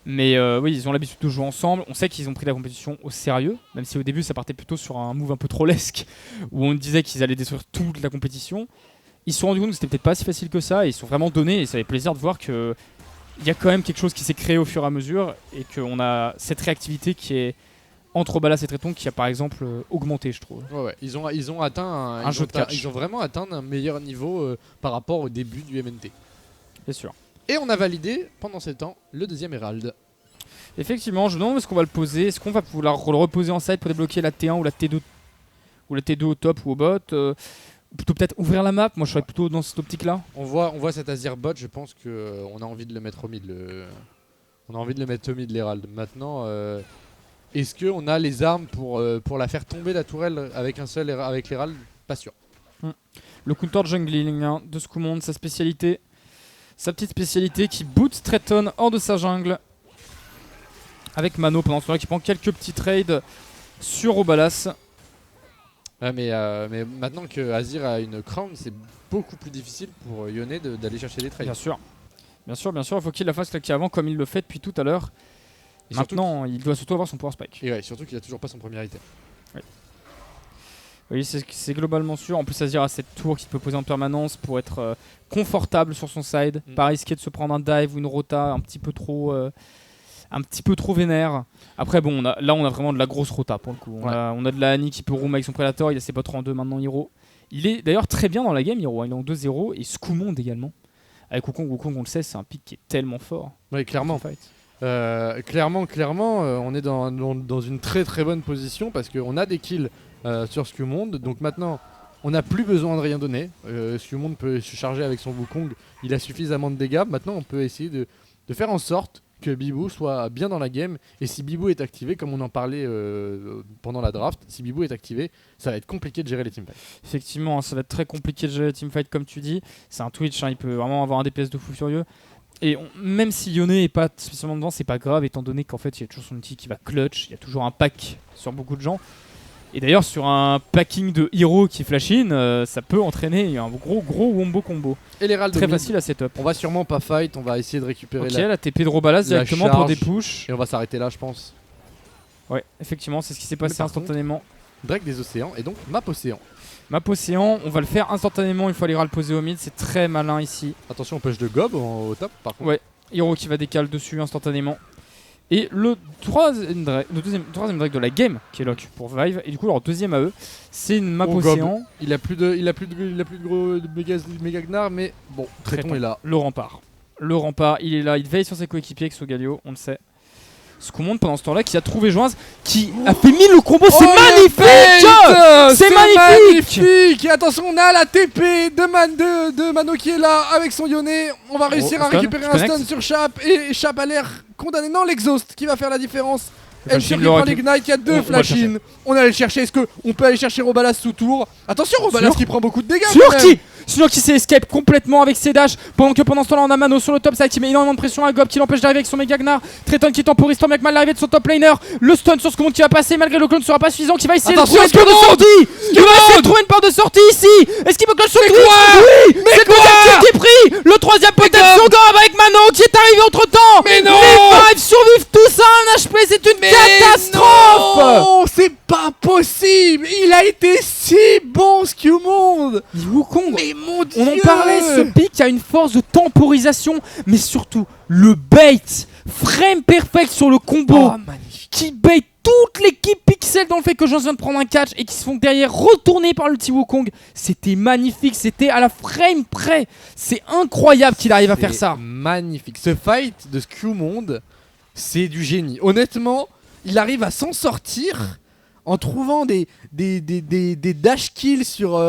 Mais oui, ils ont l'habitude de jouer ensemble. On sait qu'ils ont pris la compétition au sérieux, même si au début ça partait plutôt sur un move un peu trollesque, où on disait qu'ils allaient détruire toute la compétition. Ils se sont rendus compte que c'était peut-être pas si facile que ça, et ils se sont vraiment donnés, et ça fait plaisir de voir que il y a quand même quelque chose qui s'est créé au fur et à mesure, et qu'on a cette réactivité qui est entre Robalas et Tréton qui a par exemple augmenté, je trouve. Ouais. Ils ont atteint un jeu de catch. Ils ont vraiment atteint un meilleur niveau par rapport au début du MNT. C'est sûr. Et on a validé pendant ces temps le deuxième Herald. Effectivement, je me demande où est-ce qu'on va le poser. Est-ce qu'on va pouvoir le reposer en side pour débloquer la T1 ou la T2 au top ou au bot ou plutôt peut-être ouvrir la map. Moi je serais plutôt dans cette optique là. On voit cet Azir bot, je pense qu'on a envie de le mettre au mid. On a envie de le mettre au mid l'Herald. Maintenant, est-ce qu'on a les armes pour la faire tomber la tourelle avec l'Herald? Pas sûr. Le counter jungling hein, de Scoomonde, sa spécialité. Sa petite spécialité qui boot Tréton hors de sa jungle. Avec Mano pendant ce temps-là qui prend quelques petits trades sur Robalas. Ouais, mais maintenant que Azir a une crown, c'est beaucoup plus difficile pour Yone d'aller chercher des trades. Bien sûr, il faut qu'il la fasse claquer avant comme il le fait depuis tout à l'heure. Maintenant, il doit surtout avoir son power spike. Et ouais, surtout qu'il a toujours pas son premier item. Oui, c'est globalement sûr. En plus, Azir a cette tour qu'il peut poser en permanence pour être confortable sur son side. Pas risquer de se prendre un dive ou une rota un petit peu trop vénère. Après, bon, on a vraiment de la grosse rota pour le coup. On a de la Annie qui peut roam avec son Predator. Il a ses bots en 2 maintenant, Hiro. Il est d'ailleurs très bien dans la game, Hiro. Il est en 2-0 et Scoomonde également. Avec Wukong, on le sait, c'est un pick qui est tellement fort. Oui, clairement. Clairement, on est dans une très très bonne position parce qu'on a des kills sur Scoomonde. Donc maintenant, on n'a plus besoin de rien donner. Scoomonde peut se charger avec son Wukong. Il a suffisamment de dégâts. Maintenant, on peut essayer de faire en sorte que Bibou soit bien dans la game. Et si Bibou est activé, comme on en parlait pendant la draft, si Bibou est activé, ça va être compliqué de gérer les teamfights. Effectivement, ça va être très compliqué de gérer les teamfights comme tu dis. C'est un Twitch, il peut vraiment avoir un DPS de fou furieux. Et même si Yone est pas spécialement devant, c'est pas grave étant donné qu'en fait il y a toujours son outil qui va clutch, il y a toujours un pack sur beaucoup de gens. Et d'ailleurs sur un packing de Hero qui flash in, ça peut entraîner un gros wombo combo. Et les râles Très facile à setup. On va sûrement pas fight, on va essayer de récupérer Ok, la TP de Robalas directement pour des push. Et on va s'arrêter là je pense. Ouais, effectivement, c'est ce qui s'est passé instantanément. Drake des océans et donc map océan. Map océan, on va le faire instantanément une fois les râles posés au mid, c'est très malin ici. Attention, on push de gob au top par contre. Ouais, Hero qui va décaler dessus instantanément. Et le troisième drake de la game qui est lock pour Vive. Et du coup, leur deuxième AE, c'est une map océan. Gob. Il a plus de gros méga gnar, mais bon, Tréton est là. Le rempart, il est là, il veille sur ses coéquipiers avec Sogalio, on le sait. Ce qu'on montre pendant ce temps-là, qui a trouvé Joins, qui a fait 1000 le combo, c'est magnifique. C'est magnifique. Et attention, on a la TP de Mano qui est là avec son Yone. On va réussir à récupérer un stun sur Chap et Chap a l'air condamné. Non, l'exhaust qui va faire la différence. Enchir qui prend l'ignite, il y a deux flash-in. On allait le chercher, est-ce qu'on peut aller chercher Robalas sous tour? Attention, Robalas qui prend beaucoup de dégâts. Sur qui s'est escape complètement avec ses dashs. Pendant ce temps là on a Mano sur le top side qui met énormément de pression à Gob qui l'empêche d'arriver avec son méga Gnar. Tréton qui temporise tant avec mal l'arrivée de son top laner. Le stun sur ce monde qui va passer malgré le clone ne sera pas suffisant, qui va essayer de trouver une porte de sortie. Il va essayer de trouver une porte de sortie ici. Est-ce qu'il peut clone sur le Twitch? Oui. C'est le deuxième kill qui est pris. Le troisième peut-être sur Gob avec Mano qui est arrivé entre temps. Mais non. Les Vives survivent tout ça, un HP, c'est une catastrophe. Non, c'est pas possible. Il a été si bon ce Q-Monde. Wukong. Mais mon Dieu. On en parlait, ce pic a une force de temporisation, mais surtout le bait, frame perfect sur le combo, qui bait toute l'équipe Pixel dans le fait que Joins vient de prendre un catch et qui se font derrière retourner par le petit Wukong. C'était magnifique, c'était à la frame près. C'est incroyable qu'il arrive à faire ça. Magnifique. Ce fight de ce Q-Monde, c'est du génie. Honnêtement, il arrive à s'en sortir en trouvant des dash kills sur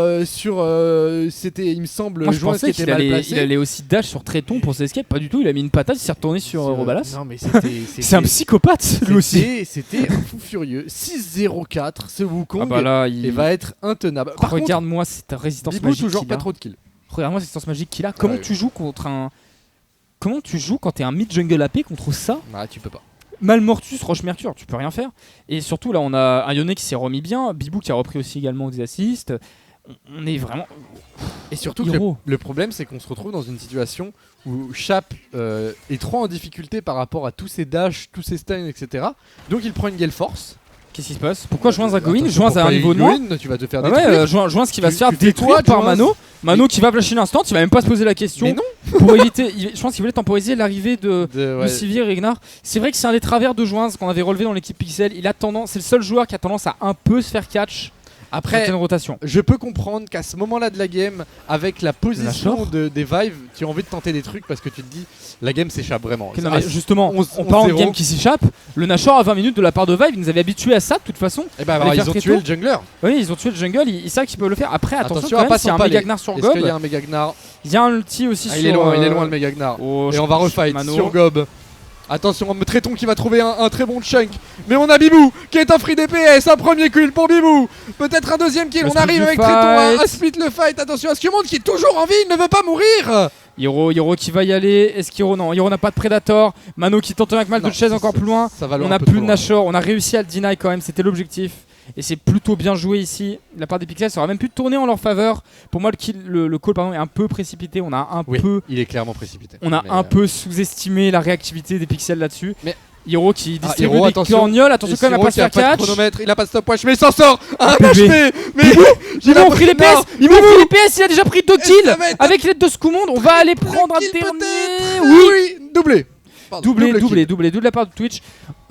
c'était il me semble. Moi je pensais qu'il allait aussi dash sur Tréton pour s'escape, pas du tout, il a mis une patate, il s'est retourné sur Robalas. Non mais c'est un psychopathe lui aussi. C'était un fou furieux. 6-0-4 ce Wukong là, il va être intenable. Regarde-moi cette résistance Bibou magique toujours pas trop de kills. Regarde-moi cette résistance magique qu'il a. Comment tu joues contre un... Comment tu joues quand t'es un mid jungle AP contre ça? Ah tu peux pas. Malmortus, Roche-Mercure, tu peux rien faire. Et surtout là on a un Yone qui s'est remis bien, Bibou qui a repris aussi également des assists. On est vraiment... Et surtout le problème c'est qu'on se retrouve dans une situation où Chap est trop en difficulté par rapport à tous ses dashs, tous ses stuns, etc. Donc il prend une gale force. Qu'est-ce qui se passe? Pourquoi Joins à Goin? Joins à un niveau de moins. Tu vas te faire détruire. Joins qui va se faire détruire par Mano. Mano qui va flasher l'instant, il va même pas se poser la question. Mais non. Pour éviter, je pense qu'il voulait temporiser l'arrivée de Sivir et Gnar. C'est vrai que c'est un des travers de Joins qu'on avait relevé dans l'équipe Pixel. Il a tendance, c'est le seul joueur qui a tendance à un peu se faire catch. Après, rotation. Je peux comprendre qu'à ce moment-là de la game, avec la position des Vives, tu as envie de tenter des trucs parce que tu te dis la game s'échappe vraiment. Okay, non, mais justement, on parle de game qui s'échappe. Le Nashor à 20 minutes de la part de Vive, ils nous avaient habitués à ça de toute façon. Et bah, alors, ils ont tué le jungler. Oui, ils ont tué le jungle, ils savent qu'ils peuvent le faire. Après, attention quand même, s'il y a un méga Gnar sur Gob. Il y a un méga Gnar. Il y a un ulti aussi sur... Il est loin le méga Gnar. Et on va refight sur Gob. Attention, Tréton qui va trouver un très bon chunk. Mais on a Bibou qui est un free DPS. Un premier kill pour Bibou. Peut-être un deuxième kill. On arrive avec Tréton à split le fight. Attention à ce Q-Monde qui est toujours en vie. Il ne veut pas mourir. Hero qui va y aller. Est-ce qu'Hero non? Hero n'a pas de Predator. Mano qui tente avec mal de chaise encore plus loin. On n'a plus de Nashor. On a réussi à le deny quand même. C'était l'objectif. Et c'est plutôt bien joué ici. La part des Pixels, ça aurait même pu tourner en leur faveur. Pour moi, le call pardon, est un peu précipité. On a un peu. Il est clairement précipité. On a un peu sous-estimé la réactivité des Pixels là-dessus. Mais Hero qui distribue des cornioles. Attention quand même à pas se faire catch. Il a pas de stopwatch, mais il s'en sort. Un HP. Mais il a pris les PS. Il a déjà pris 2 kills. Avec l'aide de Scoumonde, on va aller prendre un dernier. Oui, doublé. Doublé de la part de Twitch.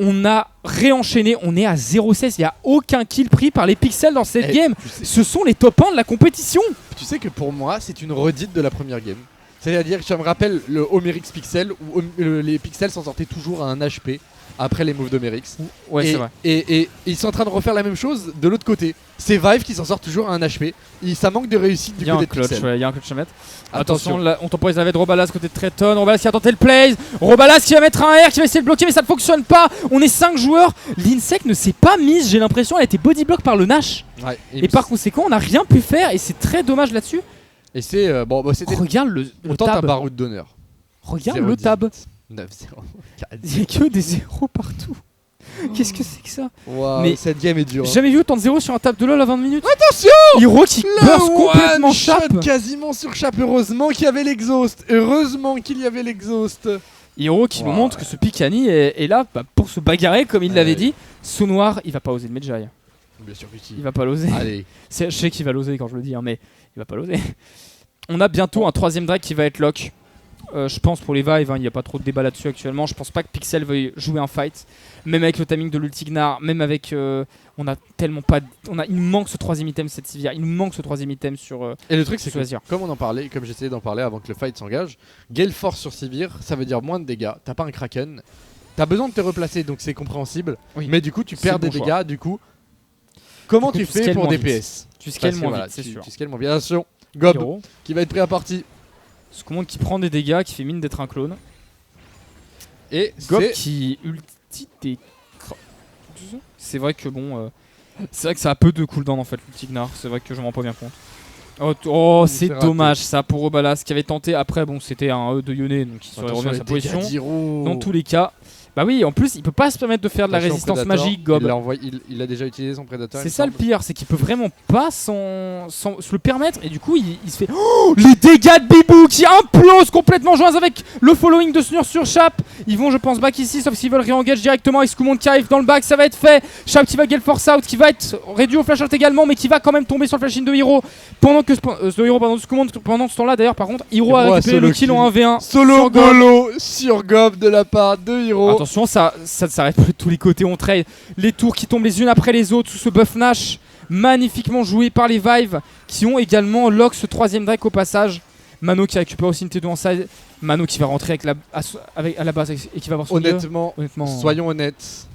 On a réenchaîné, on est à 0-16. Il n'y a aucun kill pris par les Pixels dans cette game. Ce sont les top 1 de la compétition. Tu sais que pour moi, c'est une redite de la première game. C'est-à-dire que ça me rappelle le Homerix Pixel où les Pixels s'en sortaient toujours à un HP après les moves d'Homerix. Ouais, c'est vrai. Et ils sont en train de refaire la même chose de l'autre côté. C'est Vive qui s'en sort toujours à un HP. Ça manque de réussite du côté de Pixel. Il y a un clutch à mettre. Attention, là, on temporise avec Robalas côté de Tréton. Robalas qui a tenté le play. Robalas qui va mettre un R, qui va essayer de bloquer, mais ça ne fonctionne pas. On est 5 joueurs. L'Insec ne s'est pas mise, j'ai l'impression. Elle a été body block par le Nash. Ouais, et par conséquent, on n'a rien pu faire. Et c'est très dommage là-dessus. Et c'est. c'était. Regarde le tente tab. un baroud d'honneur. Regarde le tab. 9-0. Il n'y a que des zéros partout. Qu'est-ce que c'est que ça? Wow, Mais cette game est dure. J'ai jamais vu autant de 0 sur un table de LoL à 20 minutes. Attention! Hiro qui burst Le complètement one shot Chap. quasiment sur Chap. Heureusement qu'il y avait l'exhaust. Heureusement qu'il y avait l'exhaust. Hiro qui nous montre que ce Pikani est là pour se bagarrer comme il l'avait dit. Saut noir, il va pas oser le Medjay. Bien sûr que si. Il va pas l'oser. Allez. Je sais qu'il va l'oser quand je le dis, hein, mais il va pas l'oser. On a bientôt un troisième drag qui va être lock. Je pense pour les Vive, il n'y a pas trop de débat là-dessus actuellement. Je pense pas que Pixel veuille jouer un fight. Même avec le timing de l'ultignar, même avec. On a tellement pas. Il nous manque ce troisième item, cette Sivir. Il nous manque ce troisième item sur. Et le truc, c'est que, Azir. comme on en parlait, comme j'essayais d'en parler avant que le fight s'engage, Gale Force sur Sivir, ça veut dire moins de dégâts. T'as pas un Kraken. T'as besoin de te replacer, donc c'est compréhensible. Oui. Mais du coup, tu C'est perds le des bon dégâts. Du coup, comment Du coup, tu tu fais scales pour moins DPS? Tu scales Parce que moins voilà, vite, c'est sûr. Tu scales moins bien. Attention, Gob Hiro. qui va être pris à partie. Ce commande qui prend des dégâts, qui fait mine d'être un clone. Et Gob c'est qui ulti des. C'est vrai que bon. C'est vrai que ça a peu de cooldown en fait, l'ultignar. C'est vrai que je m'en rends pas bien compte. Oh, c'est c'est raté. dommage ça pour Obalas qui avait tenté. Après, bon, c'était un E de Yone donc il serait Attention, revenu à les sa dégâts position. d'Hiro. Dans tous les cas. Bah oui, en plus, il peut pas se permettre de faire de la Attention, résistance Predator. magique, Gob. Il a déjà utilisé son prédateur. C'est ça le pire, c'est qu'il peut vraiment pas se le permettre et du coup il se fait les dégâts de Bibou qui implose complètement joint avec le following de Snur sur Chap. Ils vont je pense back ici sauf s'ils veulent re-engage directement avec Skumond qui arrive dans le back, ça va être fait. Chap qui va Gale Force out, qui va être réduit au flash out également mais qui va quand même tomber sur le flash in de Hiro pendant que Skumond pendant ce temps là d'ailleurs par contre Hiro a récupéré le kill en 1v1 Solo sur Gob. bolo sur Gob de la part de Hiro. Attention, ça ne s'arrête pas de tous les côtés, on trade. Les tours qui tombent les unes après les autres sous ce buff Nash, magnifiquement joué par les Vive, qui ont également lock ce troisième Drake au passage. Mano qui récupère aussi une T2 en side. Mano qui va rentrer à la base et qui va avoir son Honnêtement, soyons honnêtes,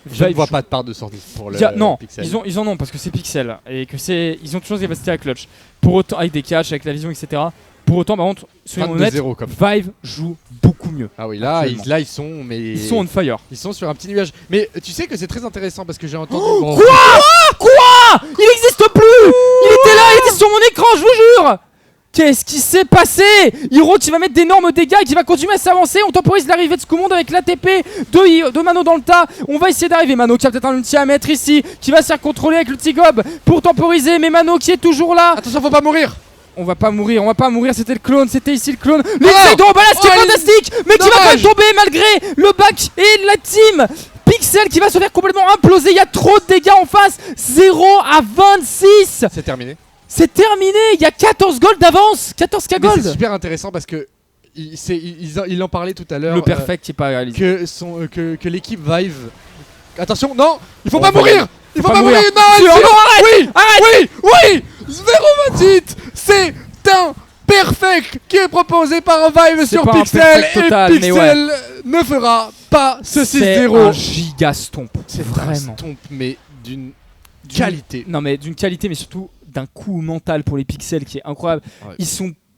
je ne vois pas de part de sortie pour le non, Pixel. ils en ont parce que c'est Pixel et que ils ont toujours des capacités à clutch. Pour autant, avec des catchs, avec la vision, etc. Pour autant, par contre, soyons honnêtes, Vive joue beaucoup mieux. Ah oui, là ils sont, mais ils sont on fire. Ils sont sur un petit nuage. Mais tu sais que c'est très intéressant parce que j'ai entendu. Quoi Il n'existe plus. Il était là, il était sur mon écran, je vous jure. Qu'est-ce qui s'est passé? Hiro qui va mettre d'énormes dégâts et qui va continuer à s'avancer. On temporise l'arrivée de Skumond avec l'ATP de Mano dans le tas. On va essayer d'arriver. Mano qui a peut-être un ulti à mettre ici, qui va se faire contrôler avec l'ulti Gob pour temporiser. Mais Mano qui est toujours là. Attention, faut pas mourir. On va pas mourir, c'était le clone, c'était ici le clone. L'essai de Obalas qui est fantastique, mais qui va quand même tomber malgré le back et la team. Pixel qui va se faire complètement imploser, il y a trop de dégâts en face. 0 à 26. C'est terminé. C'est terminé, il y a 14 gold d'avance, 14k gold. C'est super intéressant parce que il en parlait tout à l'heure. Le perfect qui est pas réalisé. Que l'équipe Vive. Attention, non, il faut pas mourir. Il faut pas mourir. Non, arrête. Oui, 0,28. C'est un perfect qui est proposé par Vive sur Pixel total, et Pixel ne fera pas ce 6-0. C'est un giga stomp. C'est vraiment un stomp, mais d'une qualité. Non mais d'une qualité, mais surtout d'un coup mental pour les Pixels qui est incroyable. Ouais.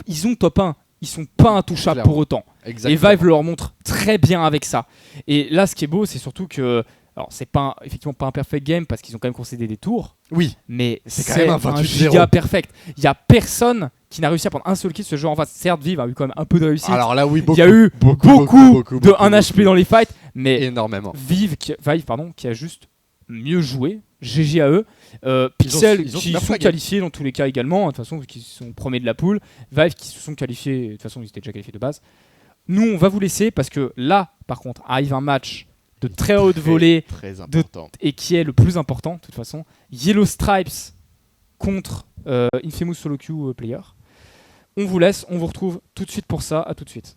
Ils ont top 1, ils sont pas intouchables pour autant. Exactement. Et Vive leur montre très bien avec ça. Et là, ce qui est beau, c'est surtout que alors c'est pas effectivement pas un perfect game parce qu'ils ont quand même concédé des tours. Oui, mais c'est quand même un giga perfect. Il y a personne qui n'a réussi à prendre un seul kill ce jeu en face. Certes, Vive a eu quand même un peu de réussite. Alors là, oui, il y a eu beaucoup de 1 HP dans les fights, mais énormément. Vive qui a juste mieux joué. GG à eux. Pixel qui sont qualifiés dans tous les cas également, de toute façon, qui sont premiers de la poule. Vive qui se sont qualifiés, de toute façon, ils étaient déjà qualifiés de base. Nous, on va vous laisser parce que là, par contre, arrive un match de très haute volée et qui est le plus important, de toute façon. Yellow Stripes contre Infamous Solo Queue Player. On vous laisse, on vous retrouve tout de suite pour ça. À tout de suite.